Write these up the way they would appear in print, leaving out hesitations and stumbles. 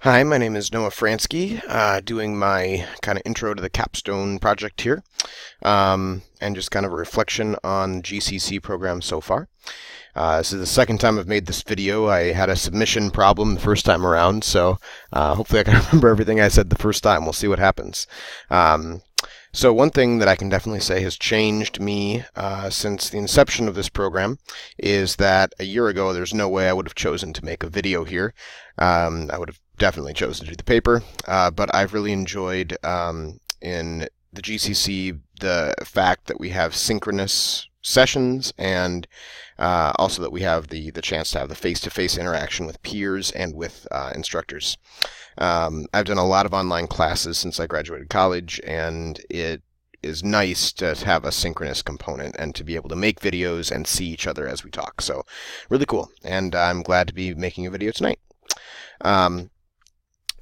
Hi, my name is Noah Fransky, doing my kind of intro to the capstone project here, and just kind of a reflection on the GCC program so far. This is the second time I've made this video. I had a submission problem the first time around, so hopefully I can remember everything I said the first time. We'll see what happens. So one thing that I can definitely say has changed me since the inception of this program is that a year ago there's no way I would have chosen to make a video here. I would have definitely chosen to do the paper, but I've really enjoyed in the GCC the fact that we have synchronous sessions and also that we have the chance to have the face-to-face interaction with peers and with instructors. I've done a lot of online classes since I graduated college, and it is nice to have a synchronous component and to be able to make videos and see each other as we talk. So really cool, and I'm glad to be making a video tonight.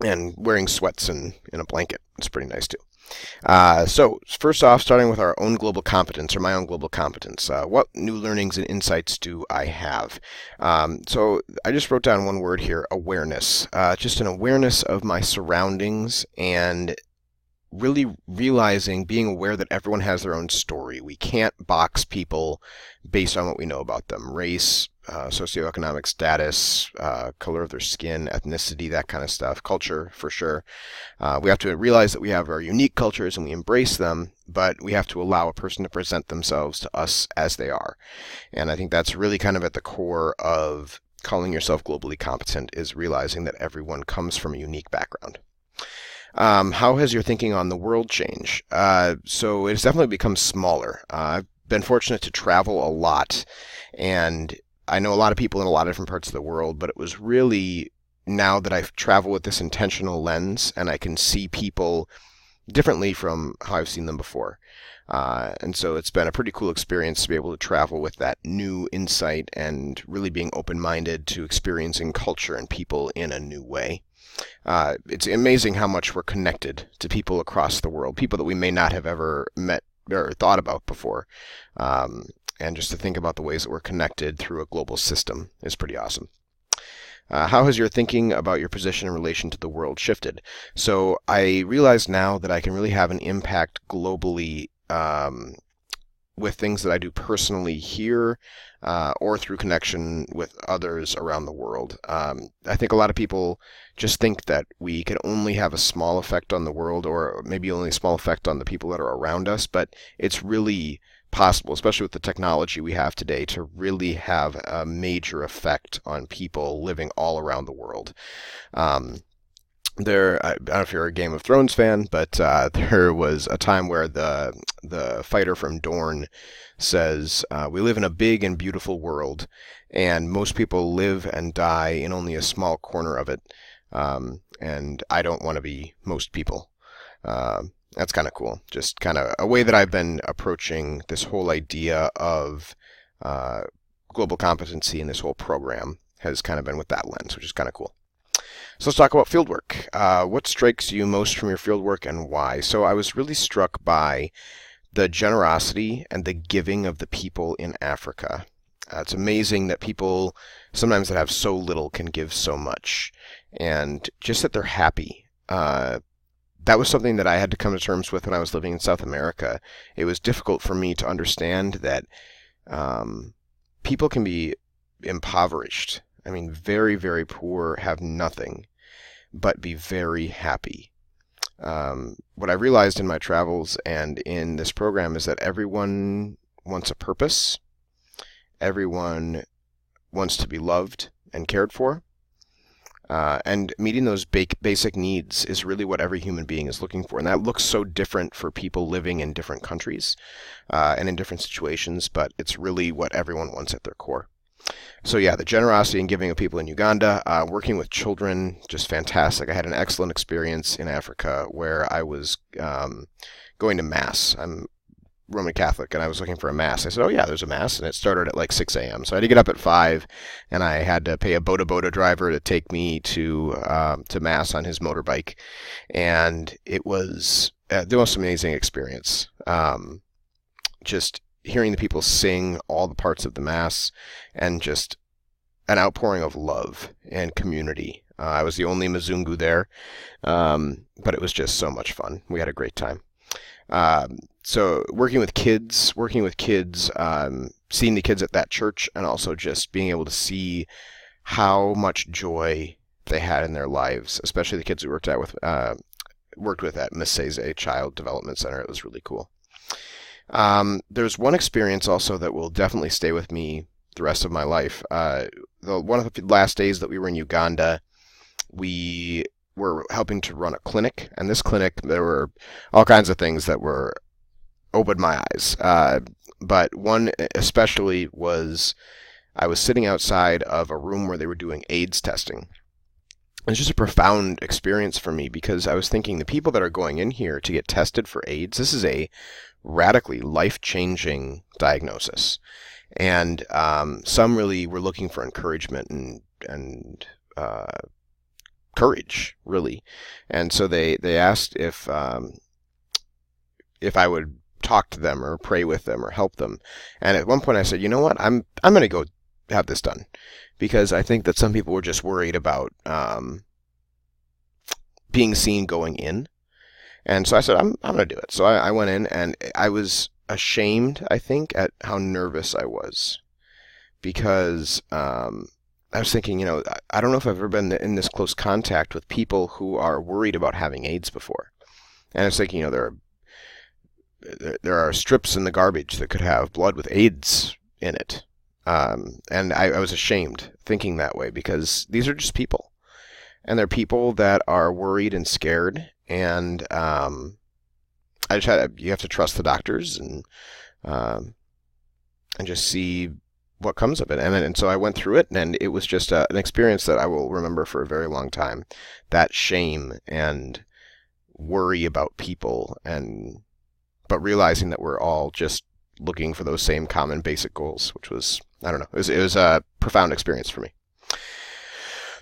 And wearing sweats and in a blanket. It's pretty nice too. So first off, starting with our own global competence, or my own global competence, what new learnings and insights do I have? So I just wrote down one word here, awareness. Just an awareness of my surroundings and really realizing, being aware that everyone has their own story. We can't box people based on what we know about them. Race, socioeconomic status, color of their skin, ethnicity, that kind of stuff, culture for sure. We have to realize that we have our unique cultures and we embrace them, but we have to allow a person to present themselves to us as they are. And I think that's really kind of at the core of calling yourself globally competent, is realizing that everyone comes from a unique background. How has your thinking on the world changed? So it's definitely become smaller. I've been fortunate to travel a lot, and I know a lot of people in a lot of different parts of the world, but it was really now that I've traveled with this intentional lens and I can see people differently from how I've seen them before. And so it's been a pretty cool experience to be able to travel with that new insight and really being open-minded to experiencing culture and people in a new way. It's amazing how much we're connected to people across the world, people that we may not have ever met or thought about before. And just to think about the ways that we're connected through a global system is pretty awesome. How has your thinking about your position in relation to the world shifted? So I realize now that I can really have an impact globally with things that I do personally here or through connection with others around the world. I think a lot of people just think that we can only have a small effect on the world, or maybe only a small effect on the people that are around us, but it's really possible, especially with the technology we have today, to really have a major effect on people living all around the world. I don't know if you're a Game of Thrones fan, but there was a time where the fighter from Dorne says, "We live in a big and beautiful world, and most people live and die in only a small corner of it. And I don't want to be most people." That's kind of cool. Just kind of a way that I've been approaching this whole idea of global competency in this whole program has kind of been with that lens, which is kind of cool. So let's talk about fieldwork. What strikes you most from your fieldwork and why? So I was really struck by the generosity and the giving of the people in Africa. It's amazing that people sometimes that have so little can give so much, and just that they're happy. That was something that I had to come to terms with when I was living in South America. It was difficult for me to understand that people can be impoverished. I mean, very, very poor, have nothing, but be very happy. What I realized in my travels and in this program is that everyone wants a purpose. Everyone wants to be loved and cared for. And meeting those basic needs is really what every human being is looking for. And that looks so different for people living in different countries and in different situations, but it's really what everyone wants at their core. So yeah, the generosity and giving of people in Uganda, working with children, just fantastic. I had an excellent experience in Africa where I was going to Mass. I'm Roman Catholic, and I was looking for a Mass. I said, "Oh yeah, there's a Mass," and it started at like 6 a.m. So I had to get up at 5, and I had to pay a boda driver to take me to Mass on his motorbike, and it was the most amazing experience. Just hearing the people sing all the parts of the Mass, and just an outpouring of love and community. I was the only Mzungu there, but it was just so much fun. We had a great time. So working with kids, seeing the kids at that church, and also just being able to see how much joy they had in their lives, especially the kids we worked with at Miss Seze Child Development Center. It was really cool. There's one experience also that will definitely stay with me the rest of my life. One of the last days that we were in Uganda, we were helping to run a clinic, and this clinic, there were all kinds of things that were opened my eyes. But one especially was I was sitting outside of a room where they were doing AIDS testing. It's just a profound experience for me because I was thinking the people that are going in here to get tested for AIDS, this is a radically life-changing diagnosis. And some really were looking for encouragement and courage, really. And so they asked if I would talk to them or pray with them or help them. And at one point I said, you know what, I'm going to go have this done, because I think that some people were just worried about being seen going in. And so I said, I'm going to do it. So I went in, and I was ashamed, I think, at how nervous I was, because I was thinking, I don't know if I've ever been in this close contact with people who are worried about having AIDS before. And I was thinking, there are strips in the garbage that could have blood with AIDS in it. And I was ashamed thinking that way, because these are just people. And they're people that are worried and scared. And you have to trust the doctors and just see what comes of it. And so I went through it, and it was just an experience that I will remember for a very long time. That shame and worry about people, but realizing that we're all just looking for those same common basic goals, which was, I don't know, it was a profound experience for me.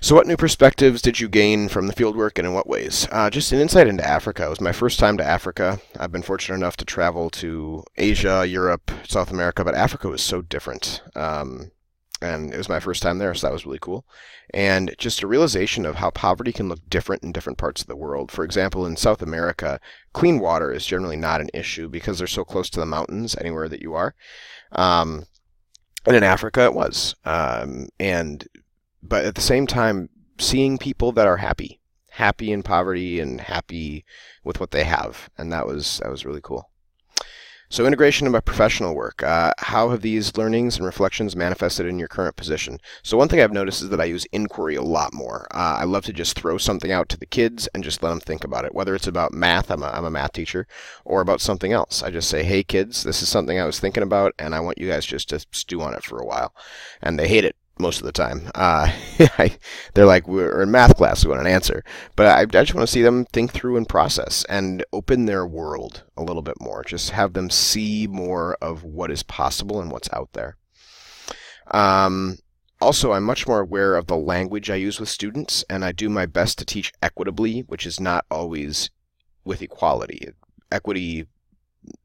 So what new perspectives did you gain from the fieldwork, and in what ways? Just an insight into Africa. It was my first time to Africa. I've been fortunate enough to travel to Asia, Europe, South America, but Africa was so different. And it was my first time there, so that was really cool. And just a realization of how poverty can look different in different parts of the world. For example, in South America, clean water is generally not an issue because they're so close to the mountains anywhere that you are. And in Africa, it was. But at the same time, seeing people that are happy in poverty and happy with what they have, and that was really cool. So integration of my professional work. How have these learnings and reflections manifested in your current position? So one thing I've noticed is that I use inquiry a lot more. I love to just throw something out to the kids and just let them think about it. Whether it's about math, I'm a math teacher, or about something else. I just say, hey kids, this is something I was thinking about, and I want you guys just to stew on it for a while. And they hate it most of the time. They're like, we're in math class, we want an answer. But I just want to see them think through and process and open their world a little bit more. Just have them see more of what is possible and what's out there. Also, I'm much more aware of the language I use with students, and I do my best to teach equitably, which is not always with equality. Equity,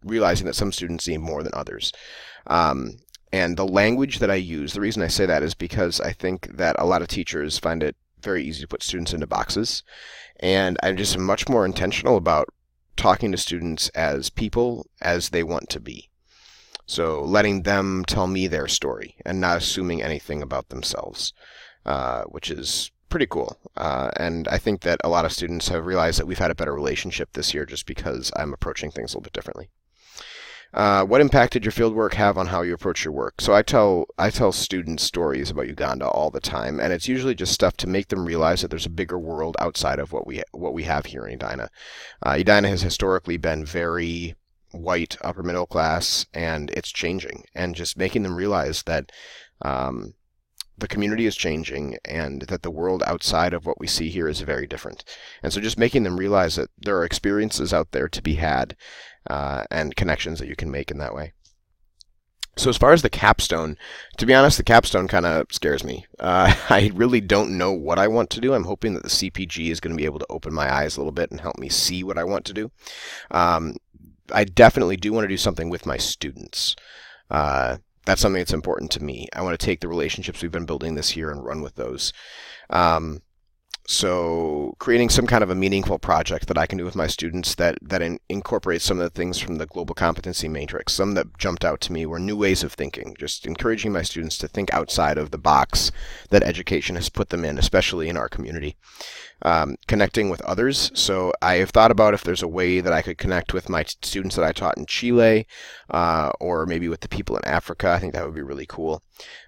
realizing that some students need more than others. And the language that I use, the reason I say that is because I think that a lot of teachers find it very easy to put students into boxes. And I'm just much more intentional about talking to students as people as they want to be. So letting them tell me their story and not assuming anything about themselves, which is pretty cool. And I think that a lot of students have realized that we've had a better relationship this year just because I'm approaching things a little bit differently. What impact did your fieldwork have on how you approach your work? So I tell students stories about Uganda all the time, and it's usually just stuff to make them realize that there's a bigger world outside of what we have here in Edina. Edina has historically been very white, upper middle class, and it's changing. And just making them realize that the community is changing and that the world outside of what we see here is very different. And so just making them realize that there are experiences out there to be had and connections that you can make in that way. So as far as the capstone, to be honest, the capstone kind of scares me. I really don't know what I want to do. I'm hoping that the CPG is going to be able to open my eyes a little bit and help me see what I want to do. I definitely do want to do something with my students. That's something that's important to me. I want to take the relationships we've been building this year and run with those. So creating some kind of a meaningful project that I can do with my students that incorporates some of the things from the global competency matrix. Some that jumped out to me were new ways of thinking, just encouraging my students to think outside of the box that education has put them in, especially in our community. Connecting with others. So I have thought about if there's a way that I could connect with my students that I taught in Chile, or maybe with the people in Africa. I think that would be really cool.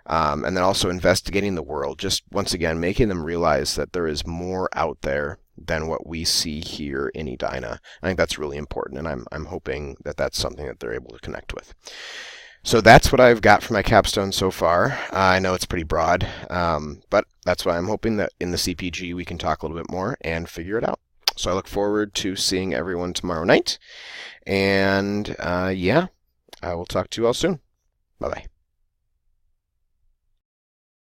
And then also investigating the world, just once again making them realize that there is more out there than what we see here in Edina. I think that's really important, and I'm hoping that that's something that they're able to connect with. So that's what I've got for my capstone so far. I know it's pretty broad, but that's why I'm hoping that in the CPG we can talk a little bit more and figure it out. So I look forward to seeing everyone tomorrow night. And yeah, I will talk to you all soon. Bye-bye.